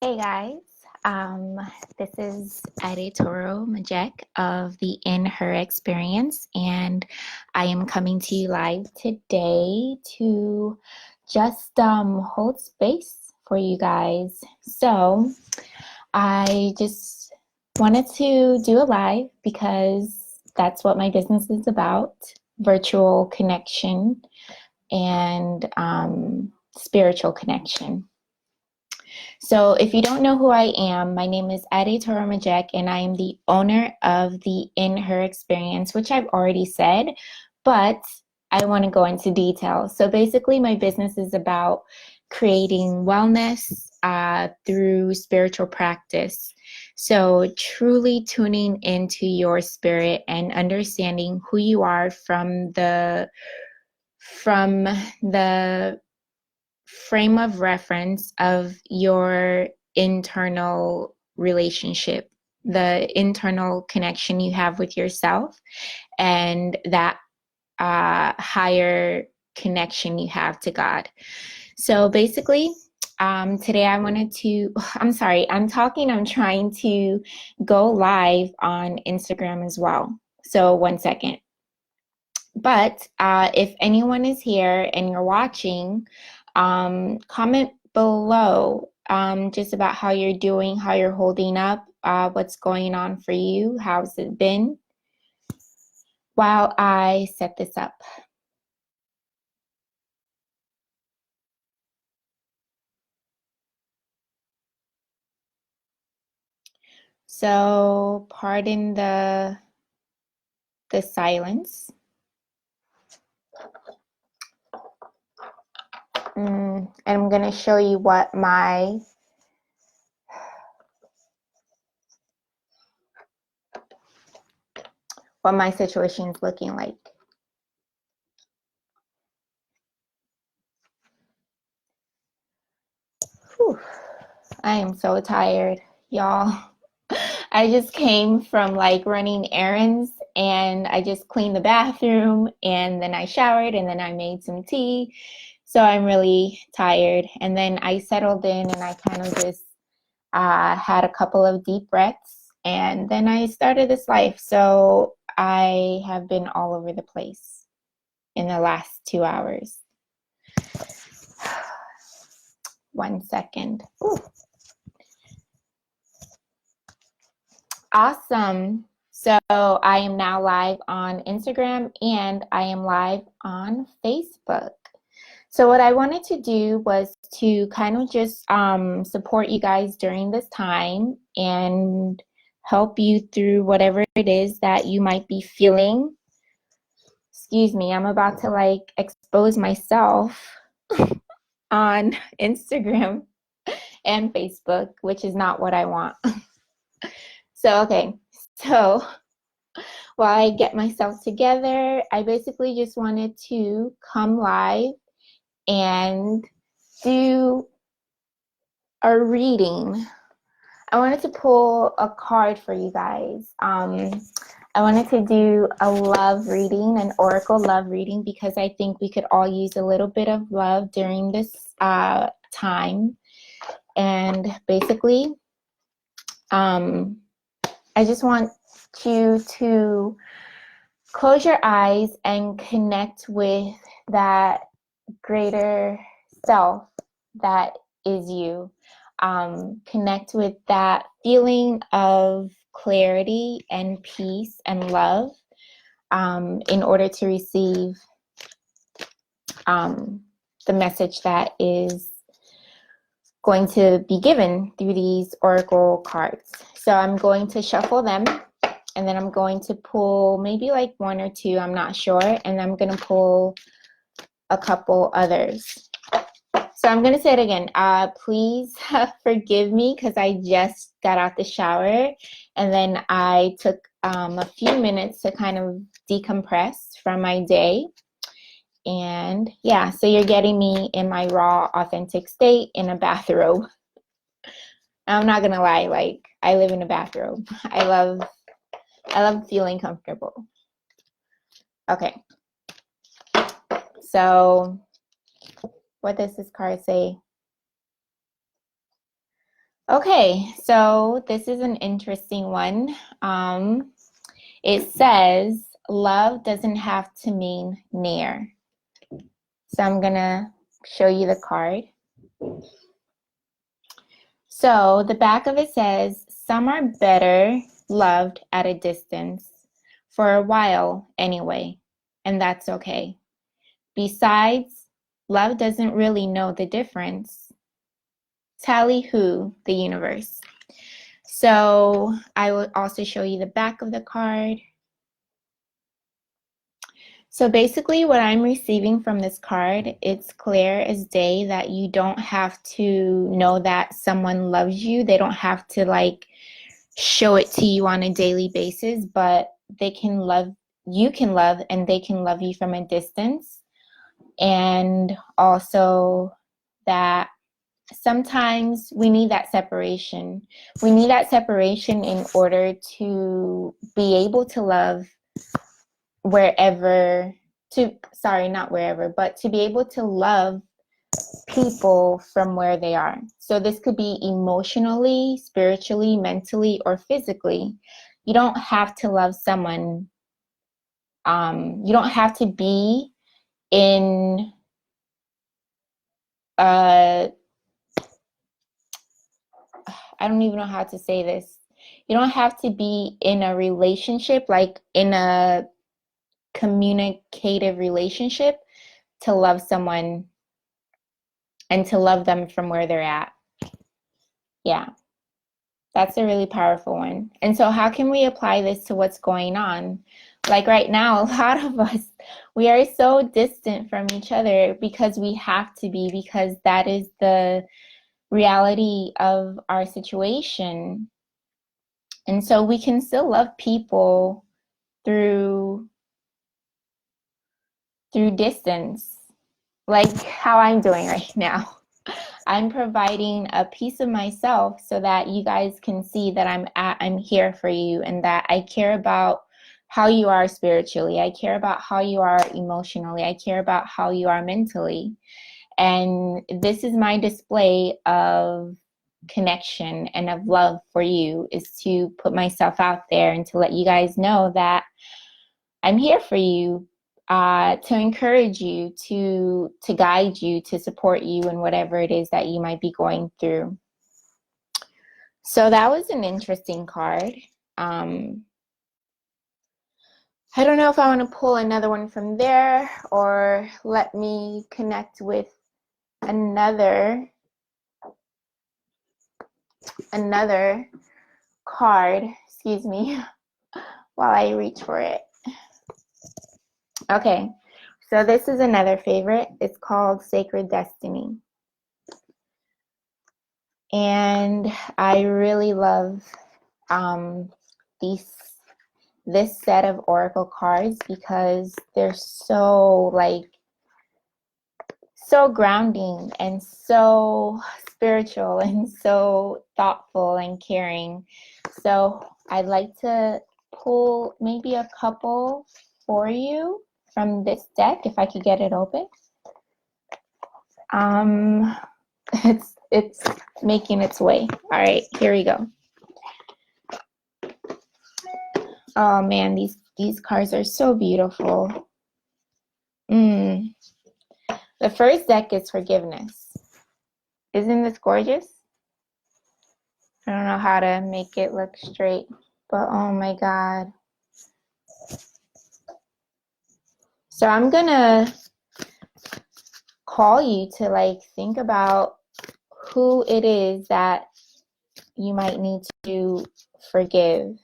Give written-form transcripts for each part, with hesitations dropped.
Hey guys, this is Toro Majek of the In Her Experience, and I am coming to you live today to just hold space for you guys. So I just wanted to do a live because that's what my business is about, virtual connection and spiritual connection. So if you don't know who I am, my name is Toro Majek, and I am the owner of the In Her Experience, which I've already said, but I want to go into detail. So basically, my business is about creating wellness through spiritual practice. So truly tuning into your spirit and understanding who you are from the frame of reference of your internal relationship, the internal connection you have with yourself, and that higher connection you have to God. So basically, today I wanted to, I'm sorry, I'm trying to go live on Instagram as well. So 1 second. But if anyone is here and you're watching, comment below just about how you're doing, how you're holding up, what's going on for you, how's it been while I set this up. So pardon the silence. And I'm going to show you what my situation is looking like. Whew. I am so tired, y'all. I just came from like running errands, and I just cleaned the bathroom, and then I showered, and then I made some tea. So I'm really tired. And then I settled in, and I kind of just had a couple of deep breaths, and then I started this life. So I have been all over the place in the last 2 hours. 1 second. Ooh. Awesome. So I am now live on Instagram, and I am live on Facebook. So what I wanted to do was to kind of just support you guys during this time and help you through whatever it is that you might be feeling. Excuse me, I'm about to like expose myself on Instagram and Facebook, which is not what I want. So, okay. So while I get myself together, I basically just wanted to come live and do a reading. I wanted to pull a card for you guys. I wanted to do a love reading, an oracle love reading, because I think we could all use a little bit of love during this time. And basically, I just want you to close your eyes and connect with that greater self that is you. Connect with that feeling of clarity and peace and love in order to receive the message that is going to be given through these oracle cards. So I'm going to shuffle them, and then I'm going to pull maybe like one or two, I'm not sure, and I'm going to pull a couple others. So I'm going to say it again. Please forgive me because I just got out the shower, and then I took a few minutes to kind of decompress from my day. And yeah, so you're getting me in my raw, authentic state in a bathrobe. I'm not going to lie, like I live in a bathrobe. I love feeling comfortable. Okay. So what does this card say? Okay, so this is an interesting one. It says, love doesn't have to mean near. So I'm gonna show you the card. So the back of it says, some are better loved at a distance, for a while anyway, and that's okay. Besides, love doesn't really know the difference. Tally who, the universe. So I will also show you the back of the card. So basically what I'm receiving from this card, it's clear as day that you don't have to know that someone loves you. They don't have to like show it to you on a daily basis, but they can love, you can love, and they can love you from a distance. And also that sometimes we need that separation. We need that separation in order to be able to love wherever, to, sorry, not wherever, but to be able to love people from where they are. So this could be emotionally, spiritually, mentally, or physically. You don't have to love someone. You don't have to be in I don't even know how to say this. You don't have to be in a relationship, like in a communicative relationship, to love someone and to love them from where they're at. Yeah, that's a really powerful one. And so how can we apply this to what's going on? Like right now, a lot of us, we are so distant from each other because we have to be, because that is the reality of our situation. And so we can still love people through distance, like how I'm doing right now. I'm providing a piece of myself so that you guys can see that I'm here for you, and that I care about how you are spiritually. I care about how you are emotionally. I care about how you are mentally. And this is my display of connection and of love for you, is to put myself out there and to let you guys know that I'm here for you, to encourage you, to guide you, to support you in whatever it is that you might be going through. So that was an interesting card. I don't know if I want to pull another one from there, or let me connect with another card, excuse me, while I reach for it. Okay, so this is another favorite. It's called Sacred Destiny. And I really love this set of oracle cards because they're so grounding and so spiritual and so thoughtful and caring. So I'd like to pull maybe a couple for you from this deck if I could get it open. It's making its way. All right, here we go. Oh man, these cards are so beautiful. The first deck is forgiveness. Isn't this gorgeous? I don't know how to make it look straight, but oh my God. So I'm gonna call you to like think about who it is that you might need to forgive.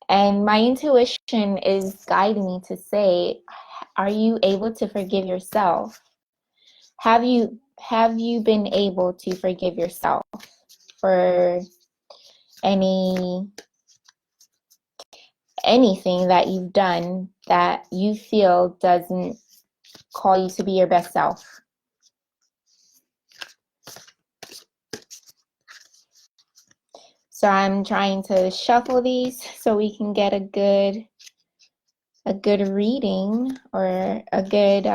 And my intuition is guiding me to say, are you able to forgive yourself? Have you been able to forgive yourself for anything that you've done that you feel doesn't call you to be your best self? So I'm trying to shuffle these so we can get a good reading or a good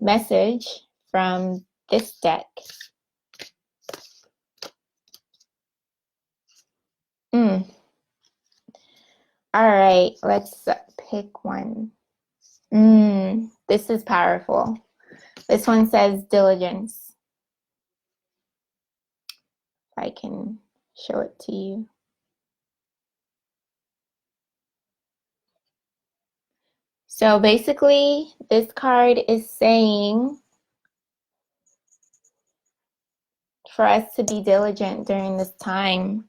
message from this deck. All right, let's pick one. This is powerful. This one says diligence. If I can show it to you. So basically, this card is saying for us to be diligent during this time.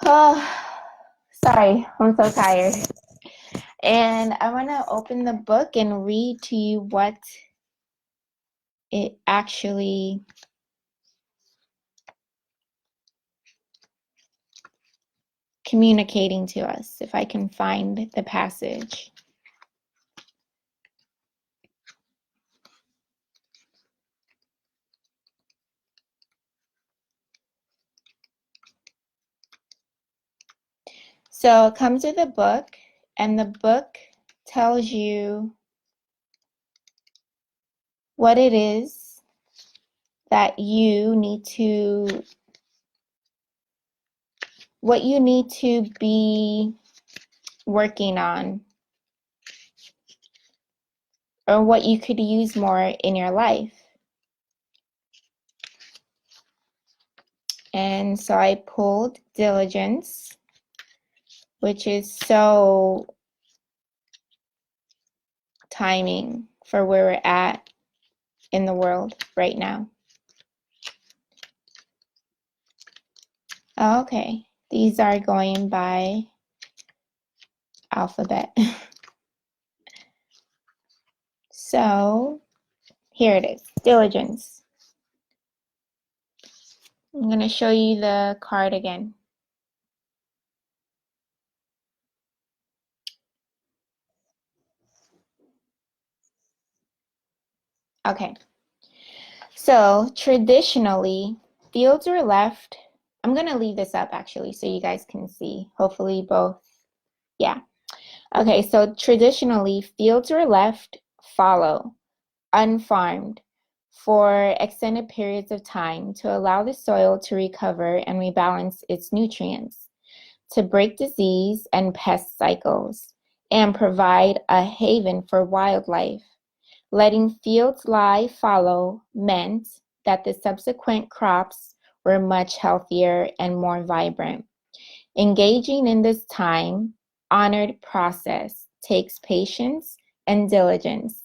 Oh, sorry, I'm so tired. And I want to open the book and read to you what it actually communicating to us, if I can find the passage. So it comes with a book, and the book tells you what it is that you need to, what you need to be working on, or what you could use more in your life. And so I pulled diligence, which is so timing for where we're at in the world right now. Okay, these are going by alphabet. So here it is, diligence. I'm going to show you the card again. Okay, so traditionally, fields are left. I'm going to leave this up actually so you guys can see. Hopefully both, yeah. Okay, so traditionally, fields are left fallow, unfarmed for extended periods of time to allow the soil to recover and rebalance its nutrients, to break disease and pest cycles, and provide a haven for wildlife. Letting fields lie fallow meant that the subsequent crops were much healthier and more vibrant. Engaging in this time-honored process takes patience and diligence,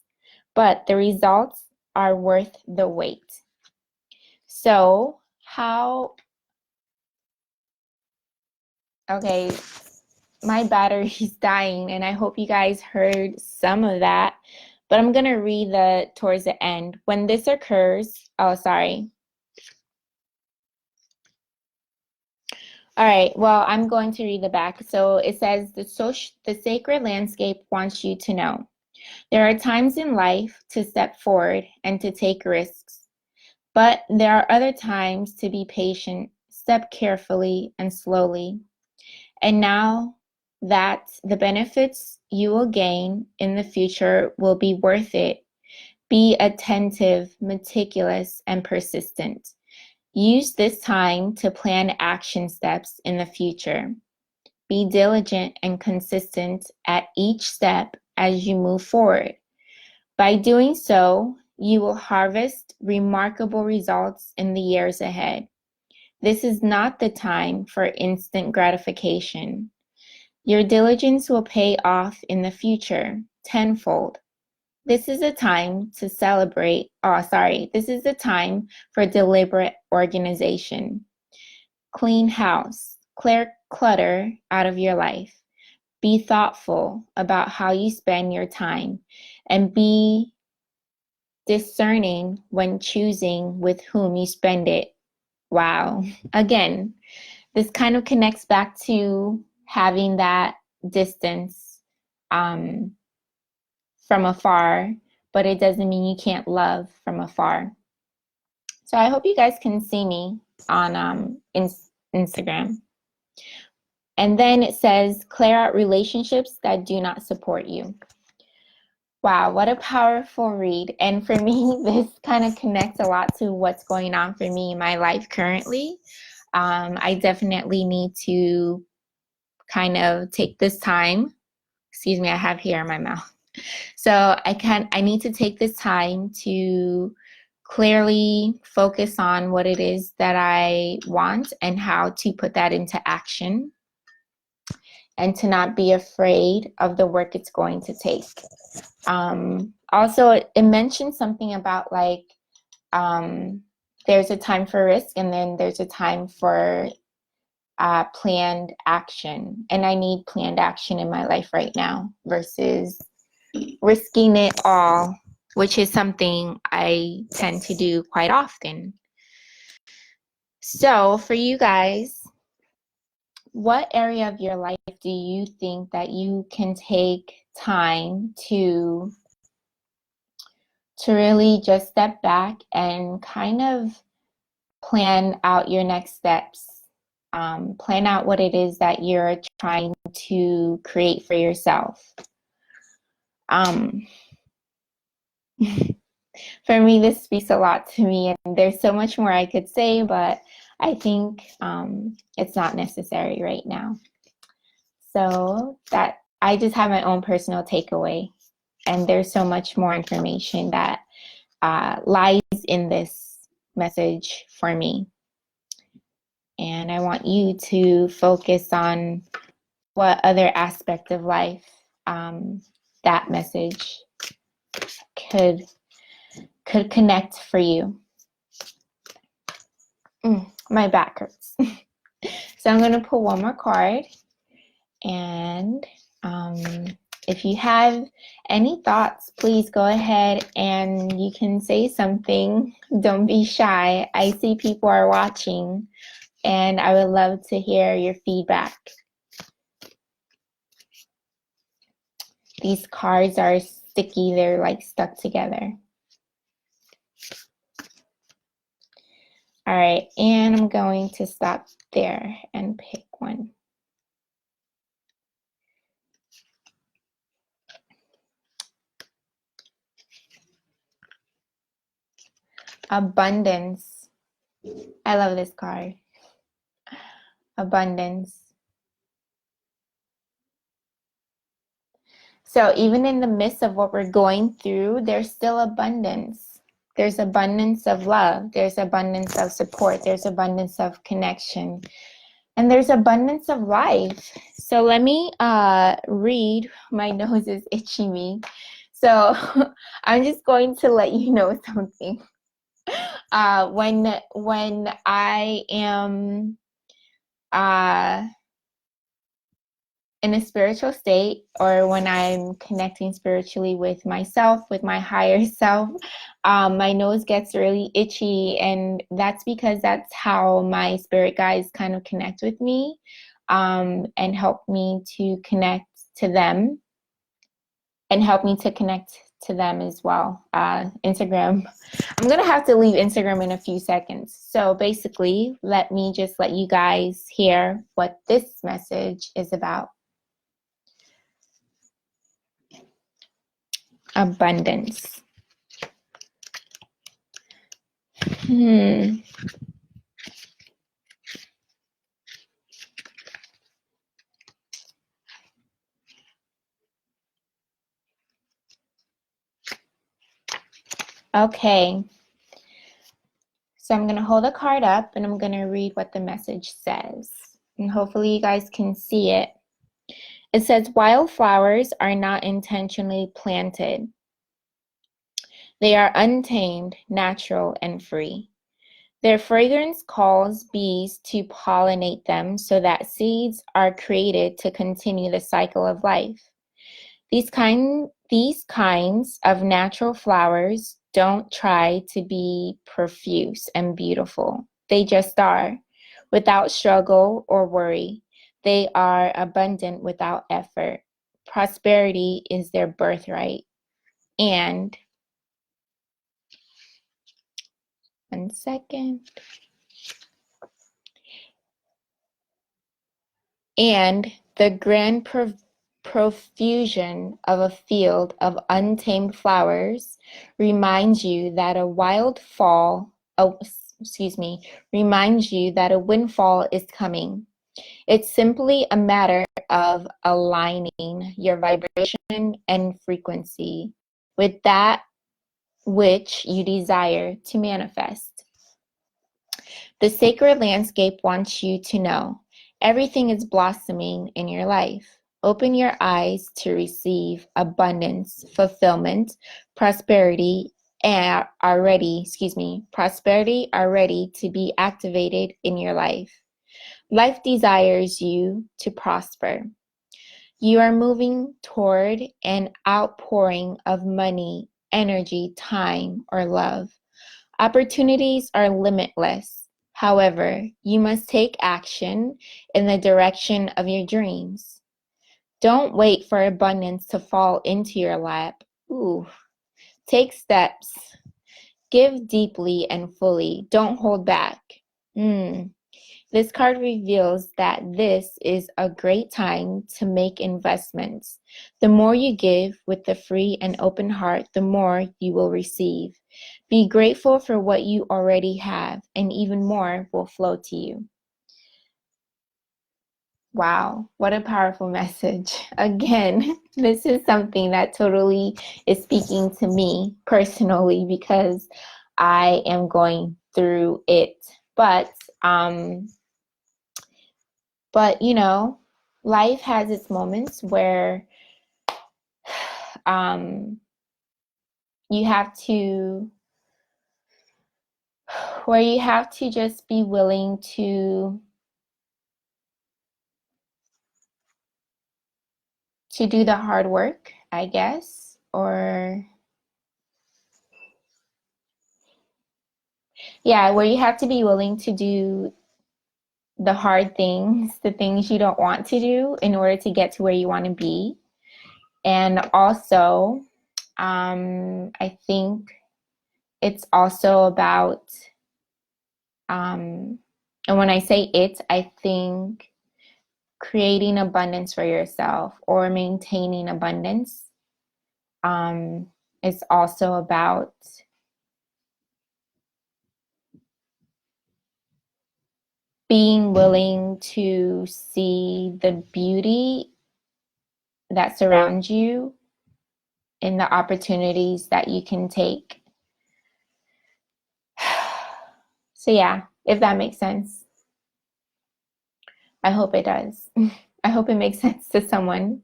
but the results are worth the wait. So okay, my battery's dying and I hope you guys heard some of that, but I'm gonna read towards the end. When this occurs, oh, sorry. All right, well, I'm going to read the back. So it says, the sacred landscape wants you to know. There are times in life to step forward and to take risks, but there are other times to be patient, step carefully and slowly. And now that the benefits you will gain in the future will be worth it, be attentive, meticulous, and persistent. Use this time to plan action steps in the future. Be diligent and consistent at each step as you move forward. By doing so, you will harvest remarkable results in the years ahead. This is not the time for instant gratification. Your diligence will pay off in the future tenfold. This is a time to celebrate. This is a time for deliberate organization. Clean house. Clear clutter out of your life. Be thoughtful about how you spend your time and be discerning when choosing with whom you spend it. Wow. Again, this kind of connects back to having that distance from afar, but it doesn't mean you can't love from afar. So I hope you guys can see me on Instagram. And then it says, clear out relationships that do not support you. Wow, what a powerful read. And for me, this kind of connects a lot to what's going on for me in my life currently. I definitely need to kind of take this time. Excuse me, I have hair in my mouth. So I need to take this time to clearly focus on what it is that I want and how to put that into action, and to not be afraid of the work it's going to take. Also, it mentioned something about like, there's a time for risk and then there's a time for planned action. And I need planned action in my life right now versus risking it all, which is something I tend to do quite often. So for you guys, what area of your life do you think that you can take time to really just step back and kind of plan out your next steps? Plan out what it is that you're trying to create for yourself. For me, this speaks a lot to me, and there's so much more I could say, but I think it's not necessary right now. So that I just have my own personal takeaway, and there's so much more information that lies in this message for me. And I want you to focus on what other aspect of life that message could connect for you. My back hurts. So I'm going to pull one more card. And if you have any thoughts, please go ahead and you can say something. Don't be shy. I see people are watching, and I would love to hear your feedback. These cards are sticky. They're like stuck together. All right, and I'm going to stop there and pick one. Abundance. I love this card. Abundance. So even in the midst of what we're going through, there's still abundance. There's abundance of love. There's abundance of support. There's abundance of connection. And there's abundance of life. So let me read. My nose is itching me. So I'm just going to let you know something. When I am in a spiritual state, or when I'm connecting spiritually with myself, with my higher self, my nose gets really itchy, and that's because that's how my spirit guides kind of connect with me, and help me to connect to them, and help me to connect to them as well. Instagram, I'm gonna have to leave Instagram in a few seconds. So basically, let me just let you guys hear what this message is about. Abundance. Okay. So I'm going to hold the card up and I'm going to read what the message says. And hopefully you guys can see it. It says, wildflowers are not intentionally planted. They are untamed, natural, and free. Their fragrance calls bees to pollinate them so that seeds are created to continue the cycle of life. These kinds of natural flowers don't try to be profuse and beautiful. They just are, without struggle or worry. They are abundant without effort. Prosperity is their birthright. And, one second. And the grand profusion of a field of untamed flowers reminds you that reminds you that a windfall is coming. It's simply a matter of aligning your vibration and frequency with that which you desire to manifest. The sacred landscape wants you to know everything is blossoming in your life. Open your eyes to receive abundance, fulfillment, prosperity, and prosperity are ready to be activated in your life. Life desires you to prosper. You are moving toward an outpouring of money, energy, time, or love. Opportunities are limitless. However, you must take action in the direction of your dreams. Don't wait for abundance to fall into your lap. Ooh. Take steps. Give deeply and fully. Don't hold back. This card reveals that this is a great time to make investments. The more you give with the free and open heart, the more you will receive. Be grateful for what you already have, and even more will flow to you. Wow, what a powerful message. Again, this is something that totally is speaking to me personally because I am going through it. But you know, life has its moments where you have to just be willing to do the hard work, I guess, or yeah, where you have to be willing to do the hard things, the things you don't want to do in order to get to where you want to be. And also, I think it's also about, and when I say it, I think creating abundance for yourself or maintaining abundance is also about being willing to see the beauty that surrounds you and the opportunities that you can take. So yeah, if that makes sense. I hope it does. I hope it makes sense to someone.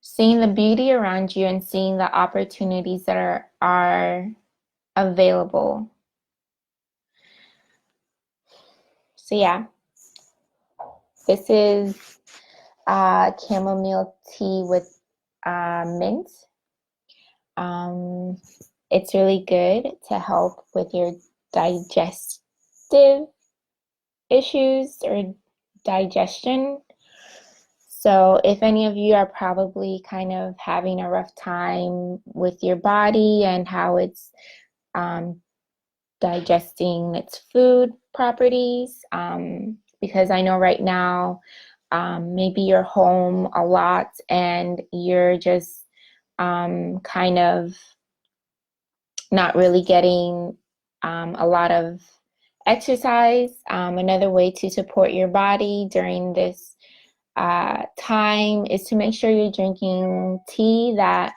Seeing the beauty around you and seeing the opportunities that are available. So yeah, this is chamomile tea with mint. It's really good to help with your digestive issues or digestion. So if any of you are probably kind of having a rough time with your body and how it's digesting its food properties, because I know right now maybe you're home a lot and you're just kind of not really getting a lot of exercise. Another way to support your body during this time is to make sure you're drinking tea that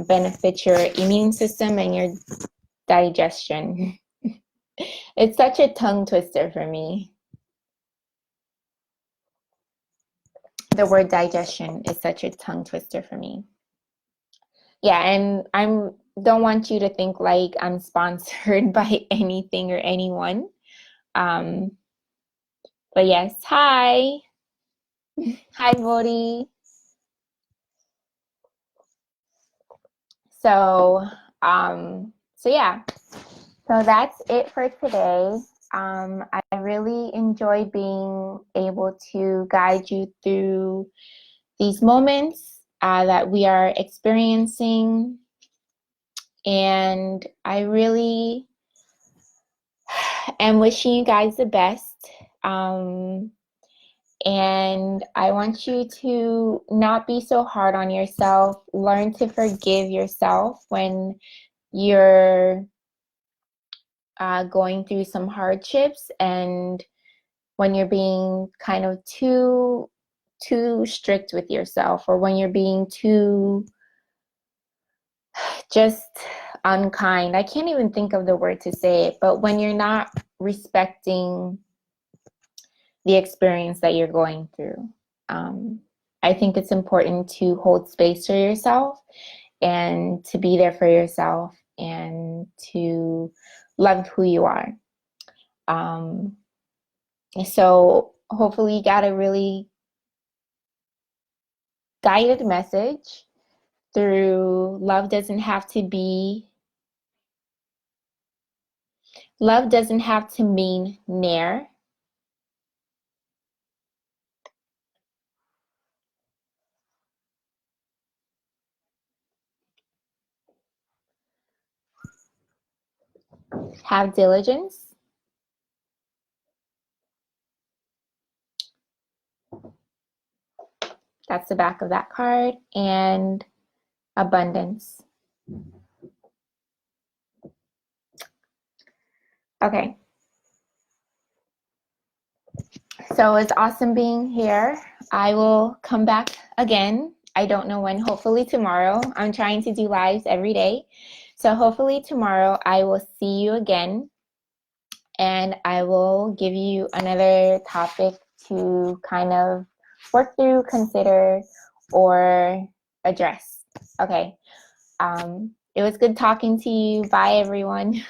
benefits your immune system and your digestion. It's such a tongue twister for me. The word digestion is such a tongue twister for me. Yeah, and I'm don't want you to think like I'm sponsored by anything or anyone. Um, but yes, hi. Hi, Modi. So, so yeah, so that's it for today. I really enjoy being able to guide you through these moments that we are experiencing. And I really am wishing you guys the best. And I want you to not be so hard on yourself. Learn to forgive yourself when you're going through some hardships, and when you're being kind of too strict with yourself, or when you're being too just unkind. I can't even think of the word to say it, but when you're not respecting the experience that you're going through. I think it's important to hold space for yourself and to be there for yourself and to love who you are. So hopefully you got a really guided message through love doesn't have to mean near. Have diligence. That's the back of that card. And abundance. Okay. So it's awesome being here. I will come back again. I don't know when, hopefully tomorrow. I'm trying to do lives every day. So hopefully tomorrow I will see you again, and I will give you another topic to kind of work through, consider, or address. Okay. It was good talking to you. Bye, everyone.